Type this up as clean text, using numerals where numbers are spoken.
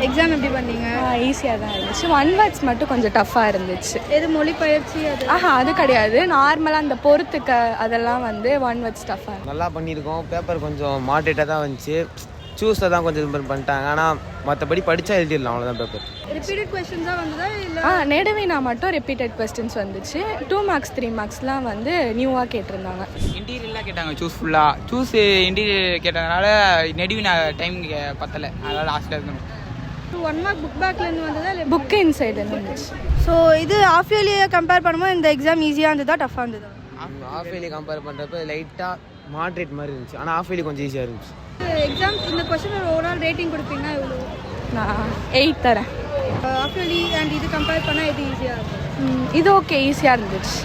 Exam எப்படி பண்ணீங்க? ஈஸியாக தான் இருந்துச்சு. 1 வேர்ட்ஸ் மட்டும் கொஞ்சம் டஃப்பாக இருந்துச்சு. எது மொழி பயிற்சி அது? அது கிடையாது. நார்மலாக அந்த பொறுத்துக்க அதெல்லாம் வந்து 1 வேர்ட்ஸ் டஃப்பாக இருந்துச்சு. நல்லா பண்ணியிருக்கோம். பேப்பர் கொஞ்சம் மாடரேட்டாக தான் வந்துச்சு. சூஸை தான் கொஞ்சம் இது பண்ணிட்டாங்க. ஆனால் மற்றபடி படித்தா எழுதிடலாம், அவ்வளோதான். பேப்பர் ரிப்பீட்டட் கொஸ்டின்ஸாக வந்ததா இல்லை? நெடுவினா மட்டும் ரிப்பீட்டட் கொஸ்டின்ஸ் வந்துச்சு. 2 மார்க்ஸ் 3 மார்க்ஸ்லாம் வந்து நியூவாக கேட்டிருந்தாங்க. இன்டீரியர்லாம் கேட்டாங்க. சூஸ் இன்டீரியர் கேட்டதுனால நெடுவினா டைம் பத்தலை, அதனால் லாஸ்ட்டில் இருந்தோம். 1 மார்க் புக் பேக்லேருந்து வந்ததா இல்லை புக்கு இன்சைட்லேருந்து வந்துச்சு. ஸோ இது ஆஃப் இயர்லியை கம்பேர் பண்ணும்போது இந்த எக்ஸாம் ஈஸியாக இருந்ததா டஃப்பாக இருந்ததா? ஆஃப் இயர்லி கம்பேர் பண்ணுறப்ப லைட்டாக மாட்ரேட் மாதிரி இருந்துச்சு. ஆனால் ஆஃப் இயர்லி கொஞ்சம் ஈஸியாக இருந்துச்சு. எக்ஸாம் இந்த கொஸ்டின் ஓவரால் ரேட்டிங் கொடுப்பீங்கன்னா எவ்வளோ? நான் 8 தரேன். ஆஃப் இயர்லி அண்ட் இது கம்பேர் பண்ணால் எது ஈஸியாக இருக்கும்? இது ஓகே, ஈஸியாக இருந்துச்சு.